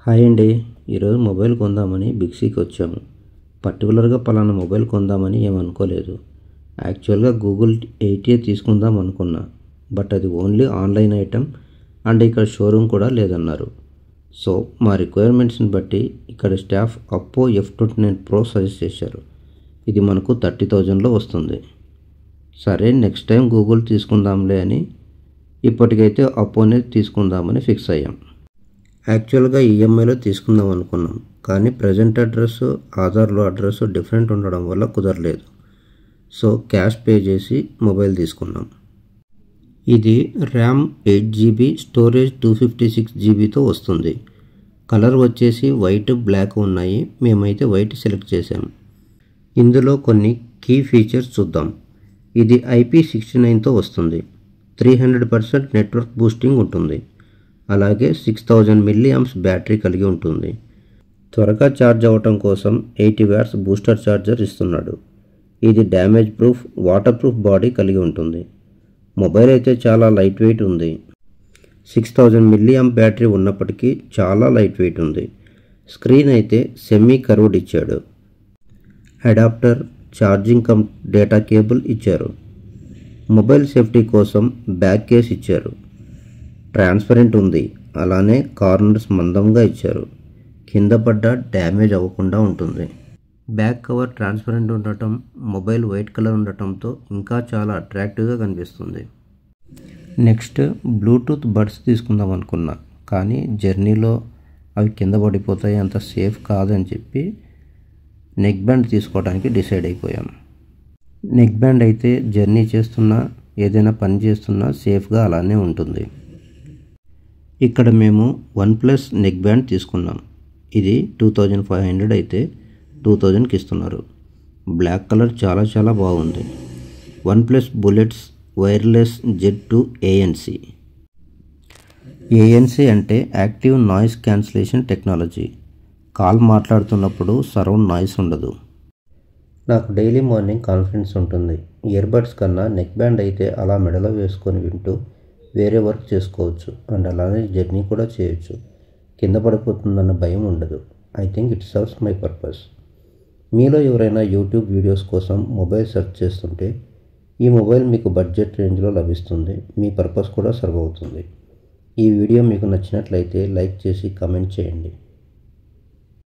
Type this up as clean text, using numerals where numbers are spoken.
Hi అండి. ఈరోజు mobile కొందామని బిగ్సీకి వచ్చాము. పర్టికులర్గా పలానా మొబైల్ కొందామని ఏమనుకోలేదు. యాక్చువల్గా గూగుల్ 8A తీసుకుందాం అనుకున్నా. బట్ అది ఓన్లీ ఆన్లైన్ ఐటెం అండ్ ఇక్కడ షోరూమ్ కూడా లేదన్నారు. సో మా రిక్వైర్మెంట్స్ని బట్టి ఇక్కడ స్టాఫ్ అప్పో F29 Pro సజెస్ట్ చేశారు. ఇది మనకు 30,000లో వస్తుంది. సరే నెక్స్ట్ టైం గూగుల్ తీసుకుందాంలే అని ఇప్పటికైతే అప్పోనే తీసుకుందామని ఫిక్స్ అయ్యాం. యాక్చువల్గా ఈఎంఐలో తీసుకుందాం అనుకున్నాం, కానీ ప్రజెంట్ అడ్రస్ ఆధార్లో అడ్రస్ డిఫరెంట్ ఉండడం వల్ల కుదరలేదు. సో క్యాష్ పే చేసి మొబైల్ తీసుకున్నాం. ఇది ర్యామ్ 8GB, స్టోరేజ్ 256GBతో వస్తుంది. కలర్ వచ్చేసి వైట్, బ్లాక్ ఉన్నాయి. మేమైతే వైట్ సెలెక్ట్ చేసాం. ఇందులో కొన్ని కీ ఫీచర్స్ చూద్దాం. ఇది IP69తో వస్తుంది. 300% నెట్వర్క్ బూస్టింగ్ ఉంటుంది. అలాగే 6000 mAh బ్యాటరీ కలిగి ఉంటుంది. త్వరగా ఛార్జ్ అవ్వటం కోసం 80 వాట్స్ బూస్టర్ ఛార్జర్ ఇస్తున్నాడు. ఇది damage proof, water proof body కలిగి ఉంటుంది. మొబైల్ అయితే చాలా లైట్ వెయిట్ ఉంది. 6000 mAh బ్యాటరీ ఉన్నప్పటికీ చాలా లైట్ వెయిట్ ఉంది. స్క్రీన్ అయితే సెమీ కర్వ్డ్ ఇచ్చాడు. Adapter, charging come data cable ఇచ్చారు. మొబైల్ సేఫ్టీ కోసం బ్యాక్ కేస్ ఇచ్చారు. ట్రాన్స్పరెంట్ ఉంది. అలానే కార్నర్స్ మందంగా ఇచ్చారు. కింద పడ్డ డ్యామేజ్ అవ్వకుండా ఉంటుంది. బ్యాక్ కవర్ ట్రాన్స్పరెంట్ ఉండటం, మొబైల్ వైట్ కలర్ ఉండటంతో ఇంకా చాలా అట్రాక్టివ్గా కనిపిస్తుంది. నెక్స్ట్ బ్లూటూత్ బడ్స్ తీసుకుందాం అనుకున్నా, కానీ జర్నీలో అవి కింద పడిపోతాయి, అంత సేఫ్ కాదని చెప్పి నెక్ బ్యాండ్ తీసుకోవడానికి డిసైడ్ అయిపోయాం. నెక్ బ్యాండ్ అయితే జర్నీ చేస్తున్నా, ఏదైనా పని చేస్తున్నా సేఫ్గా అలానే ఉంటుంది. ఇక్కడ మేము OnePlus నెక్ బ్యాండ్ తీసుకున్నాం. ఇది 2500 అయితే 2000కి ఇస్తున్నారు. బ్లాక్ కలర్ చాలా బాగుంది. OnePlus bullets wireless Z2 ANC. ANC అంటే active noise cancellation technology. Call మాట్లాడుతున్నప్పుడు సరౌండ్ నాయిస్ ఉండదు. నాకు డైలీ మార్నింగ్ కాన్ఫిడెన్స్ ఉంటుంది. ఇయర్బడ్స్ కన్నా నెక్ బ్యాండ్ అయితే అలా మెడలో వేసుకొని వింటూ వేరే వర్క్ చేసుకోవచ్చు అండ్ అలానే జర్నీ కూడా చేయొచ్చు. కింద పడిపోతుందన్న భయం ఉండదు. I think it serves my purpose. మీలో ఎవరైనా యూట్యూబ్ వీడియోస్ కోసం మొబైల్ సెర్చ్ చేస్తుంటే ఈ మొబైల్ మీకు బడ్జెట్ రేంజ్లో లభిస్తుంది. మీ పర్పస్ కూడా సర్వ్ అవుతుంది. ఈ వీడియో మీకు నచ్చినట్లయితే లైక్ చేసి కామెంట్ చేయండి.